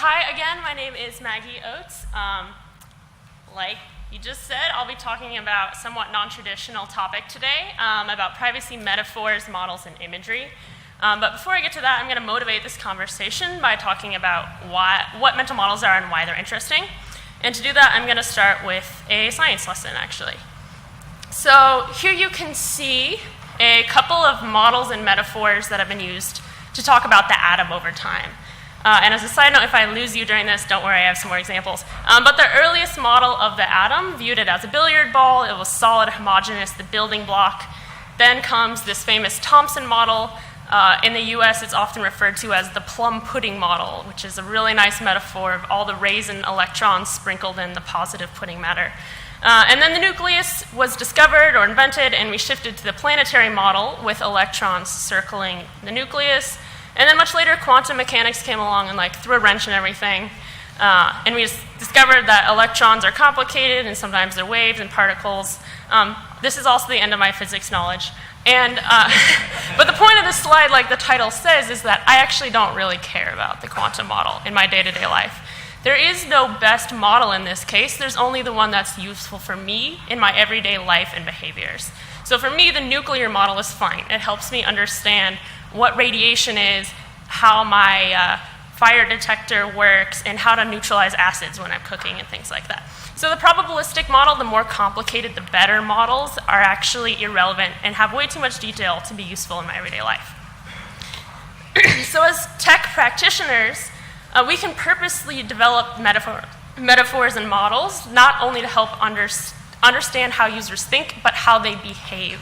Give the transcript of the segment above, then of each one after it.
Hi again, my name is Maggie Oates. Like you just said, I'll be talking about a somewhat non-traditional topic today, about privacy metaphors, models, and imagery. But before I get to that, I'm going to motivate this conversation by talking about what mental models are and why they're interesting. And to do that, I'm going to start with a science lesson, actually. So here you can see a couple of models and metaphors that have been used to talk about the atom over time. And as a side note, if I lose you during this, don't worry, I have some more examples. But the earliest model of the atom viewed it as a billiard ball. It was solid, homogeneous, the building block. Then comes this famous Thomson model. In the US, it's often referred to as the plum pudding model, which is a really nice metaphor of all the raisin electrons sprinkled in the positive pudding matter. And then the nucleus was discovered or invented, and we shifted to the planetary model with electrons circling the nucleus. And then much later, quantum mechanics came along and threw a wrench in everything. And we just discovered that electrons are complicated, and sometimes they're waves and particles. This is also the end of my physics knowledge. And but the point of this slide, like the title says, is that I actually don't really care about the quantum model in my day-to-day life. There is no best model in this case. There's only the one that's useful for me in my everyday life and behaviors. So for me, the nuclear model is fine. It helps me understand what radiation is, how my fire detector works, and how to neutralize acids when I'm cooking and things like that. So the probabilistic model, the more complicated, the better models are actually irrelevant and have way too much detail to be useful in my everyday life. So as tech practitioners, we can purposely develop metaphors and models, not only to help understand how users think, but how they behave.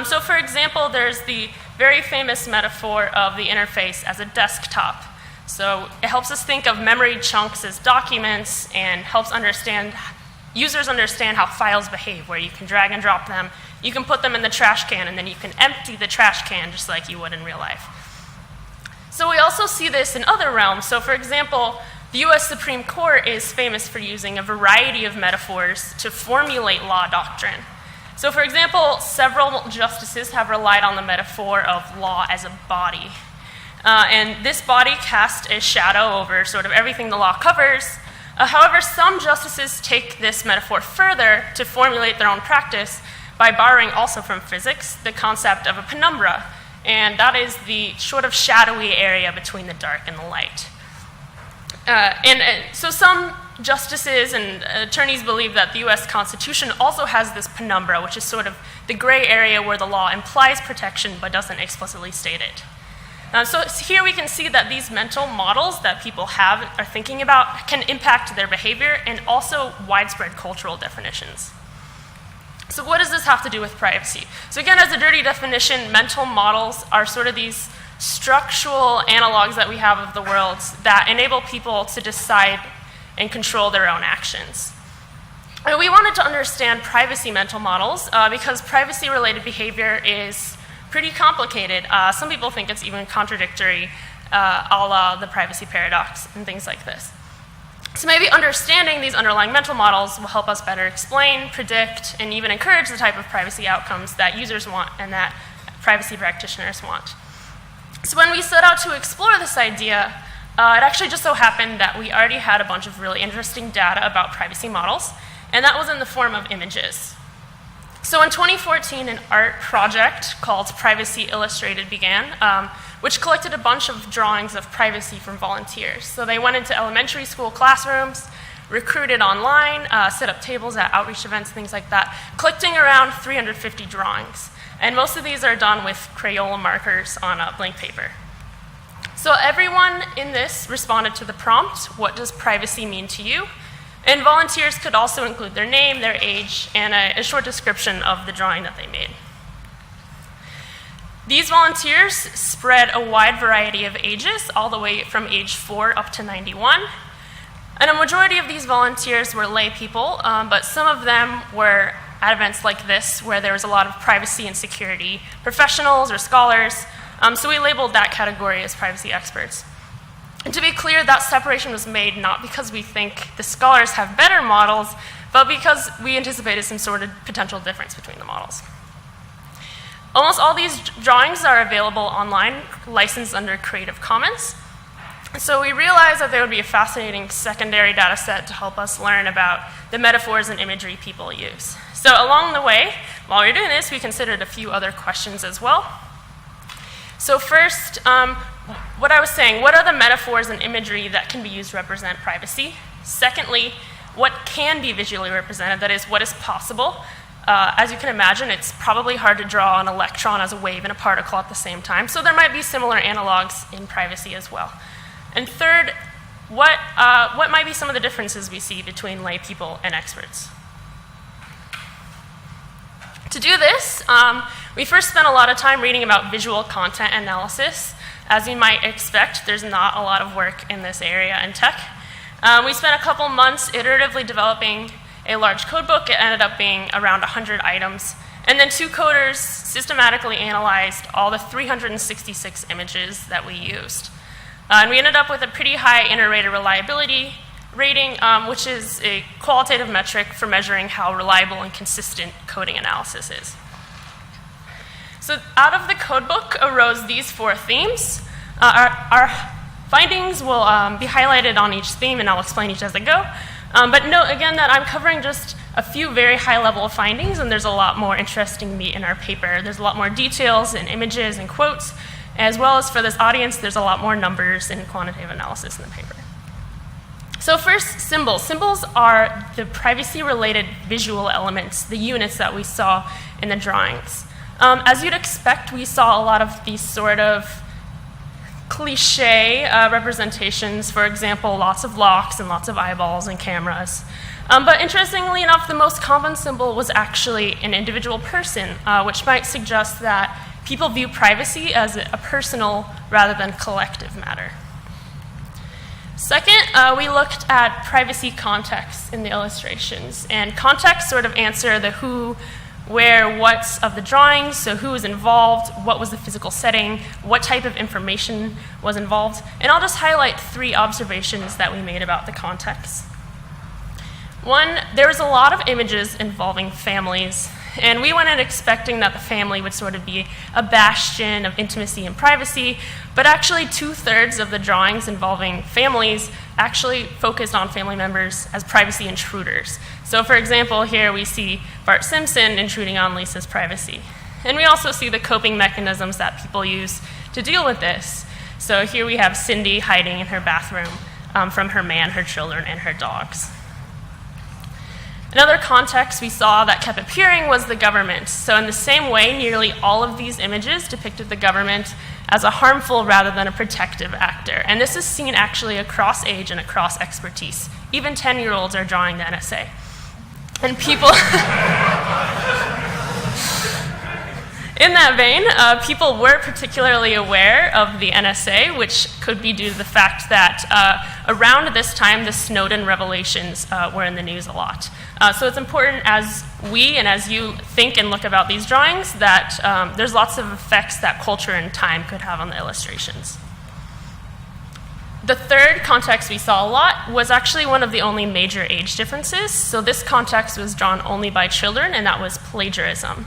So for example, there's the very famous metaphor of the interface as a desktop. So it helps us think of memory chunks as documents and helps users understand how files behave, where you can drag and drop them, you can put them in the trash can, and then you can empty the trash can just like you would in real life. So we also see this in other realms. So for example, the US Supreme Court is famous for using a variety of metaphors to formulate law doctrine. So for example, several justices have relied on the metaphor of law as a body. And this body casts a shadow over sort of everything the law covers. However, some justices take this metaphor further to formulate their own practice by borrowing also from physics the concept of a penumbra. And that is the sort of shadowy area between the dark and the light. So some justices and attorneys believe that the US Constitution also has this penumbra, which is sort of the gray area where the law implies protection but doesn't explicitly state it. So here we can see that these mental models that people are thinking about can impact their behavior and also widespread cultural definitions. So what does this have to do with privacy? So again, as a dirty definition, mental models are sort of these structural analogs that we have of the world that enable people to decide and control their own actions. And we wanted to understand privacy mental models because privacy-related behavior is pretty complicated. Some people think it's even contradictory, a la the privacy paradox and things like this. So maybe understanding these underlying mental models will help us better explain, predict, and even encourage the type of privacy outcomes that users want and that privacy practitioners want. So when we set out to explore this idea, it actually just so happened that we already had a bunch of really interesting data about privacy models, and that was in the form of images. So in 2014, an art project called Privacy Illustrated began, which collected a bunch of drawings of privacy from volunteers. So they went into elementary school classrooms, recruited online, set up tables at outreach events, things like that, collecting around 350 drawings. And most of these are done with Crayola markers on blank paper. So everyone in this responded to the prompt, what does privacy mean to you? And volunteers could also include their name, their age, and a short description of the drawing that they made. These volunteers spread a wide variety of ages, all the way from age 4 up to 91. And a majority of these volunteers were lay people, but some of them were at events like this, where there was a lot of privacy and security professionals or scholars. So we labeled that category as privacy experts. And to be clear, that separation was made not because we think the scholars have better models, but because we anticipated some sort of potential difference between the models. Almost all these drawings are available online, licensed under Creative Commons. So we realized that there would be a fascinating secondary data set to help us learn about the metaphors and imagery people use. So along the way, while we were doing this, we considered a few other questions as well. So first, what I was saying, what are the metaphors and imagery that can be used to represent privacy? Secondly, what can be visually represented, that is, what is possible? As you can imagine, it's probably hard to draw an electron as a wave and a particle at the same time, so there might be similar analogs in privacy as well. And third, what might be some of the differences we see between lay people and experts? To do this, we first spent a lot of time reading about visual content analysis. As you might expect, there's not a lot of work in this area in tech. We spent a couple months iteratively developing a large codebook. It ended up being around 100 items. And then 2 coders systematically analyzed all the 366 images that we used. And we ended up with a pretty high inter-rater reliability rating, which is a qualitative metric for measuring how reliable and consistent coding analysis is. So out of the codebook arose these 4 themes. Our findings will be highlighted on each theme, and I'll explain each as I go. But note again that I'm covering just a few very high-level findings, and there's a lot more interesting meat in our paper. There's a lot more details and images and quotes, as well as for this audience, there's a lot more numbers and quantitative analysis in the paper. So first, symbols. Symbols are the privacy-related visual elements, the units that we saw in the drawings. As you'd expect, we saw a lot of these sort of cliche representations, for example, lots of locks and lots of eyeballs and cameras. But interestingly enough, the most common symbol was actually an individual person, which might suggest that people view privacy as a personal rather than collective matter. Second, we looked at privacy contexts in the illustrations. And contexts sort of answer the who, where, what's of the drawings, so who was involved, what was the physical setting, what type of information was involved. And I'll just highlight 3 observations that we made about the context. One, there was a lot of images involving families, and we went in expecting that the family would sort of be a bastion of intimacy and privacy, but actually 2/3 of the drawings involving families actually focused on family members as privacy intruders. So for example, here we see Bart Simpson intruding on Lisa's privacy. And we also see the coping mechanisms that people use to deal with this. So here we have Cindy hiding in her bathroom from her man, her children, and her dogs. Another context we saw that kept appearing was the government. So in the same way, nearly all of these images depicted the government as a harmful rather than a protective actor. And this is seen actually across age and across expertise. Even 10-year-olds are drawing the NSA. And people... In that vein, people were particularly aware of the NSA, which could be due to the fact that around this time, the Snowden revelations were in the news a lot. So it's important as we and as you think and look about these drawings that there's lots of effects that culture and time could have on the illustrations. The third context we saw a lot was actually one of the only major age differences. So this context was drawn only by children, and that was plagiarism.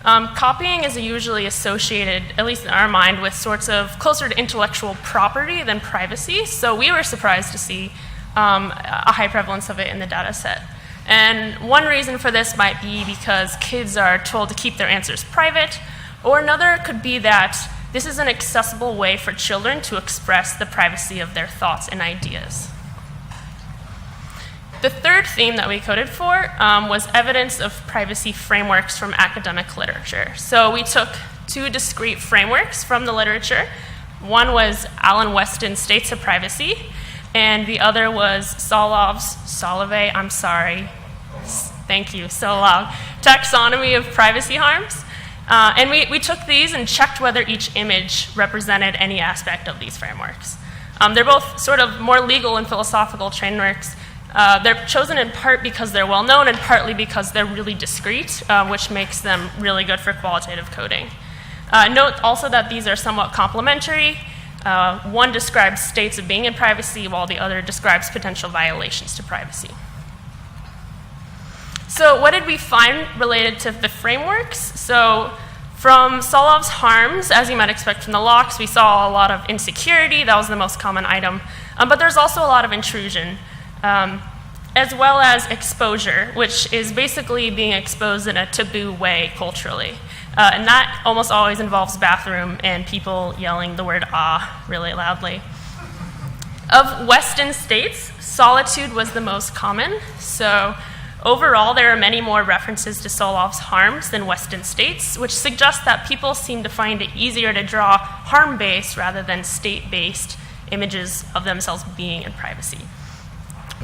Copying is usually associated, at least in our mind, with sorts of closer to intellectual property than privacy. So we were surprised to see a high prevalence of it in the data set. And one reason for this might be because kids are told to keep their answers private, or another could be that this is an accessible way for children to express the privacy of their thoughts and ideas. The third theme that we coded for was evidence of privacy frameworks from academic literature. So we took 2 discrete frameworks from the literature. One was Alan Weston's States of Privacy, and the other was Solov's Taxonomy of Privacy Harms. And we took these and checked whether each image represented any aspect of these frameworks. They're both sort of more legal and philosophical frameworks. They're chosen in part because they're well known and partly because they're really discrete, which makes them really good for qualitative coding. Note also that these are somewhat complementary. One describes states of being in privacy, while the other describes potential violations to privacy. So what did we find related to the frameworks? So From Solov's harms, as you might expect from the locks, we saw a lot of insecurity. That was the most common item. But there's also a lot of intrusion, as well as exposure, which is basically being exposed in a taboo way culturally. And that almost always involves bathroom and people yelling the word "ah" really loudly. Of Weston states, solitude was the most common. So overall, there are many more references to Solov's harms than Weston states, which suggests that people seem to find it easier to draw harm-based rather than state-based images of themselves being in privacy.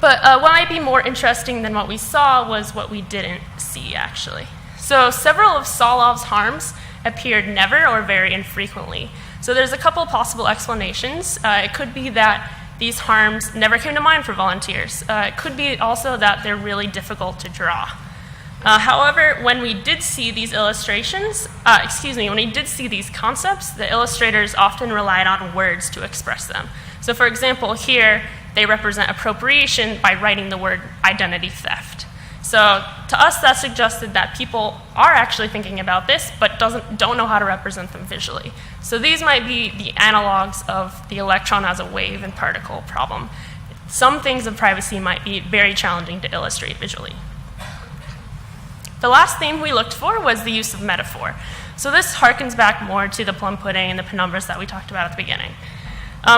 But what might be more interesting than what we saw was what we didn't see, actually. So several of Solov's harms appeared never or very infrequently. So there's a couple possible explanations. It could be that these harms never came to mind for volunteers. It could be also that they're really difficult to draw. However, when we did see these illustrations, when we did see these concepts, the illustrators often relied on words to express them. So for example, here, they represent appropriation by writing the word identity theft. So to us, that suggested that people are actually thinking about this, but don't know how to represent them visually. So these might be the analogs of the electron as a wave and particle problem. Some things of privacy might be very challenging to illustrate visually. The last theme we looked for was the use of metaphor. So this harkens back more to the plum pudding and the penumbras that we talked about at the beginning.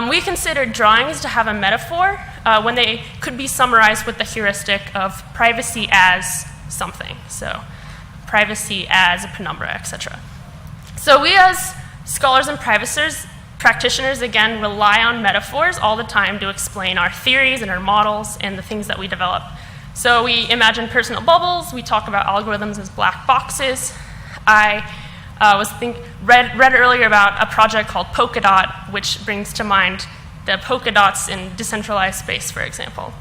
We considered drawings to have a metaphor when they could be summarized with the heuristic of privacy as something. So privacy as a penumbra, etc. So we as scholars and practitioners, again, rely on metaphors all the time to explain our theories and our models and the things that we develop. So we imagine personal bubbles. We talk about algorithms as black boxes. I read earlier about a project called Polkadot, which brings to mind the polka dots in decentralized space, for example.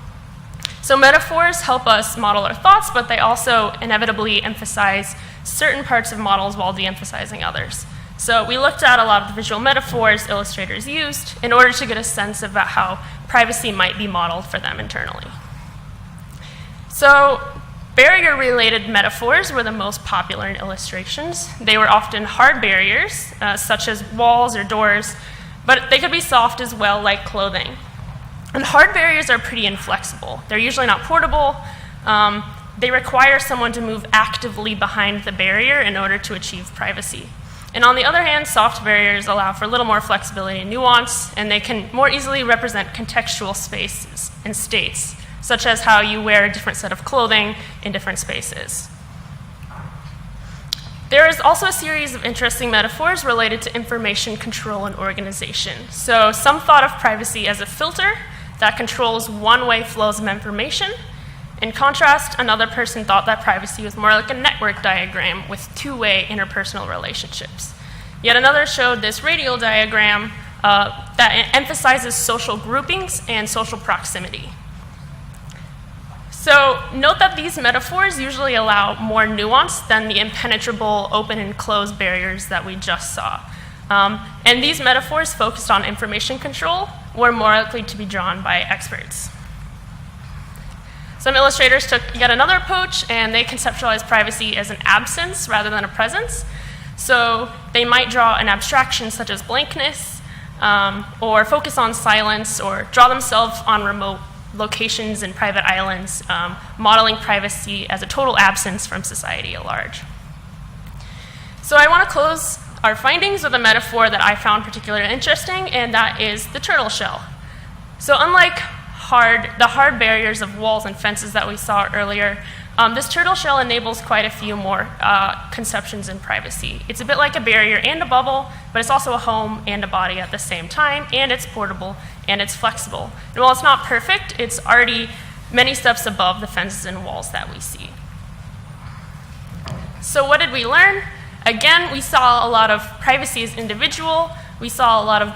So metaphors help us model our thoughts, but they also inevitably emphasize certain parts of models while de-emphasizing others. So we looked at a lot of the visual metaphors illustrators used in order to get a sense about how privacy might be modeled for them internally. So barrier-related metaphors were the most popular in illustrations. They were often hard barriers, such as walls or doors, but they could be soft as well, like clothing. And hard barriers are pretty inflexible. They're usually not portable. They require someone to move actively behind the barrier in order to achieve privacy. And on the other hand, soft barriers allow for a little more flexibility and nuance, and they can more easily represent contextual spaces and states, such as how you wear a different set of clothing in different spaces. There is also a series of interesting metaphors related to information control and organization. So some thought of privacy as a filter that controls one-way flows of information. In contrast, another person thought that privacy was more like a network diagram with two-way interpersonal relationships. Yet another showed this radial diagram that emphasizes social groupings and social proximity. So note that these metaphors usually allow more nuance than the impenetrable open and closed barriers that we just saw. And these metaphors focused on information control were more likely to be drawn by experts. Some illustrators took yet another approach, and they conceptualized privacy as an absence rather than a presence. So they might draw an abstraction such as blankness, or focus on silence, or draw themselves on remote locations and private islands, modeling privacy as a total absence from society at large. So I want to close our findings with a metaphor that I found particularly interesting, and that is the turtle shell. So unlike the hard barriers of walls and fences that we saw earlier, this turtle shell enables quite a few more conceptions in privacy. It's a bit like a barrier and a bubble, but it's also a home and a body at the same time, and it's portable, and it's flexible. And while it's not perfect, it's already many steps above the fences and walls that we see. So what did we learn? Again, we saw a lot of privacy as individual. We saw a lot of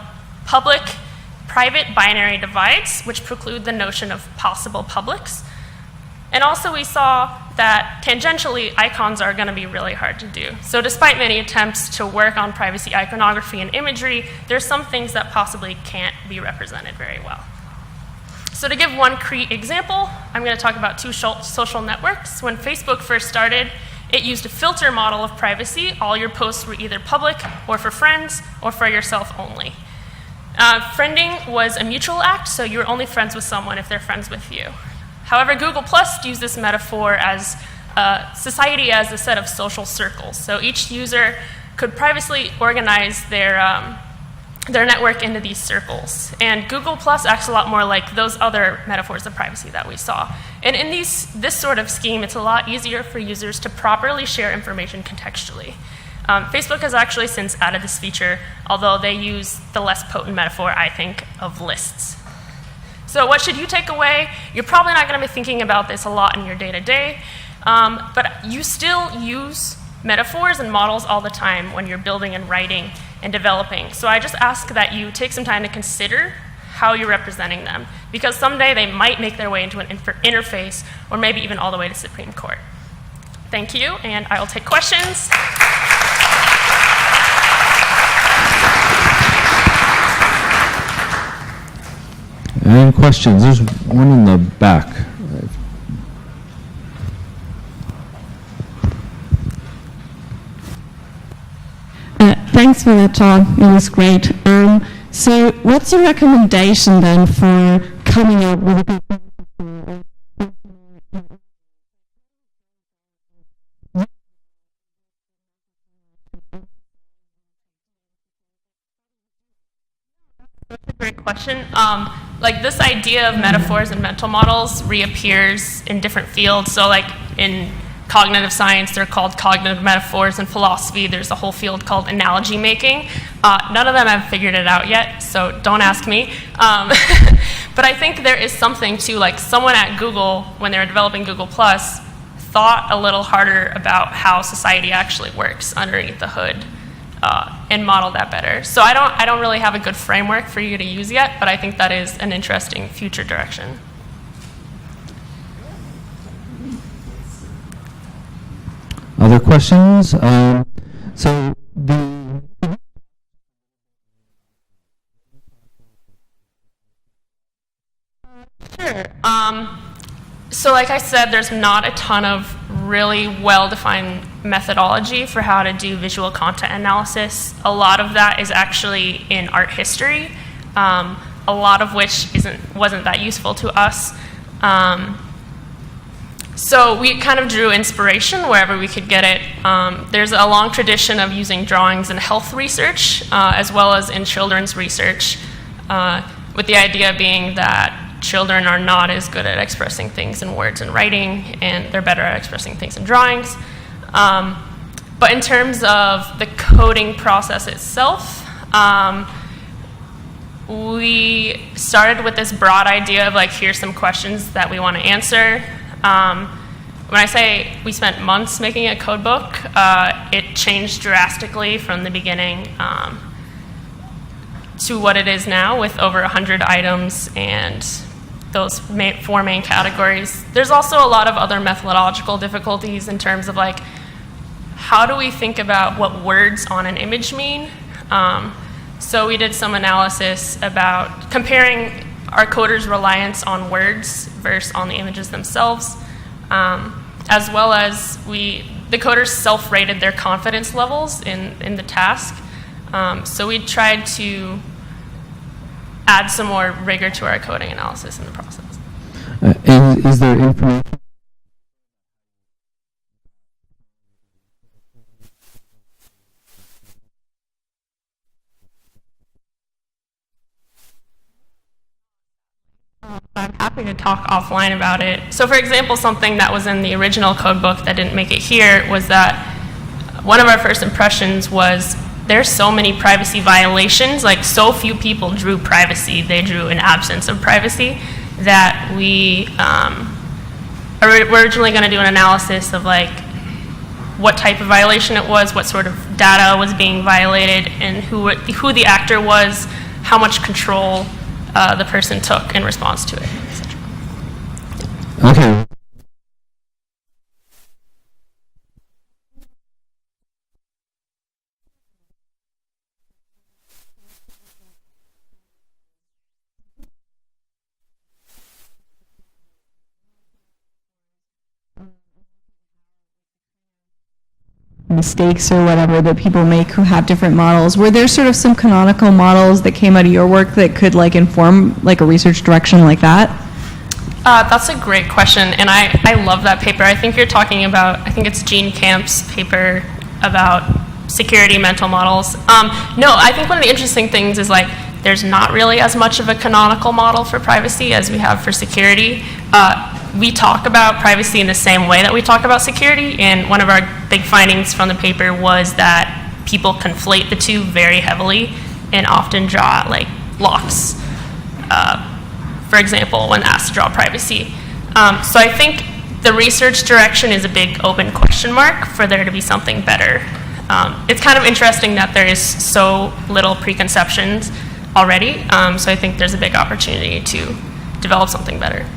public-private binary divides, which preclude the notion of possible publics. And also we saw that tangentially, icons are going to be really hard to do. So despite many attempts to work on privacy iconography and imagery, there's some things that possibly can't be represented very well. So to give one concrete example, I'm going to talk about two social networks. When Facebook first started It used a filter model of privacy. All your posts were either public or for friends or for yourself only. Friending was a mutual act, so you were only friends with someone if they're friends with you. However, Google Plus used this metaphor as society as a set of social circles. So each user could privately organize their network into these circles. And Google Plus acts a lot more like those other metaphors of privacy that we saw. And in this sort of scheme, it's a lot easier for users to properly share information contextually. Facebook has actually since added this feature, although they use the less potent metaphor, I think, of lists. So what should you take away? You're probably not going to be thinking about this a lot in your day-to-day, but you still use metaphors and models all the time when you're building and writing and developing. So I just ask that you take some time to consider how you're representing them, because someday they might make their way into an interface, or maybe even all the way to Supreme Court. Thank you, and I will take questions. Any questions? There's one in the back. Thanks for that talk. It was great. So what's your recommendation then for coming up with a good That's a great question. Like this idea of metaphors and mental models reappears in different fields. So like in cognitive science, they're called cognitive metaphors. In philosophy, there's a whole field called analogy making. None of them have figured it out yet, so don't ask me. But I think there is something to, like, someone at Google, when they were developing Google+, thought a little harder about how society actually works underneath the hood and modeled that better. So I don't really have a good framework for you to use yet, but I think that is an interesting future direction. Other questions? So Sure. So like I said, there's not a ton of really well-defined methodology for how to do visual content analysis. A lot of that is actually in art history, a lot of which wasn't that useful to us. So we kind of drew inspiration wherever we could get it. There's a long tradition of using drawings in health research, as well as in children's research, with the idea being that children are not as good at expressing things in words and writing, and they're better at expressing things in drawings. But in terms of the coding process itself, we started with this broad idea of, like, here's some questions that we want to answer. When I say we spent months making a code book, it changed drastically from the beginning to what it is now, with over 100 items and those four main categories. There's also a lot of other methodological difficulties in terms of, like, how do we think about what words on an image mean? So we did some analysis about comparing our coders' reliance on words versus on the images themselves, as well as the coders self-rated their confidence levels in the task. So we tried to add some more rigor to our coding analysis in the process. Is there information? I'm happy to talk offline about it. So for example, something that was in the original code book that didn't make it here was that one of our first impressions was there's so many privacy violations, like so few people drew privacy, they drew an absence of privacy, that we were originally going to do an analysis of, like, what type of violation it was, what sort of data was being violated, and who the actor was, how much control the person took in response to it, etc. Okay. mistakes or whatever that people make who have different models. Were there sort of some canonical models that came out of your work that could like inform like a research direction like that? That's a great question, and I love that paper. I think you're talking about, I think it's Gene Camp's paper about security mental models. No, I think one of the interesting things is like there's not really as much of a canonical model for privacy as we have for security. We talk about privacy in the same way that we talk about security, and one of our big findings from the paper was that people conflate the two very heavily and often draw like locks, for example, when asked to draw privacy. So I think the research direction is a big open question mark for there to be something better. It's kind of interesting that there is so little preconceptions already, so I think there's a big opportunity to develop something better.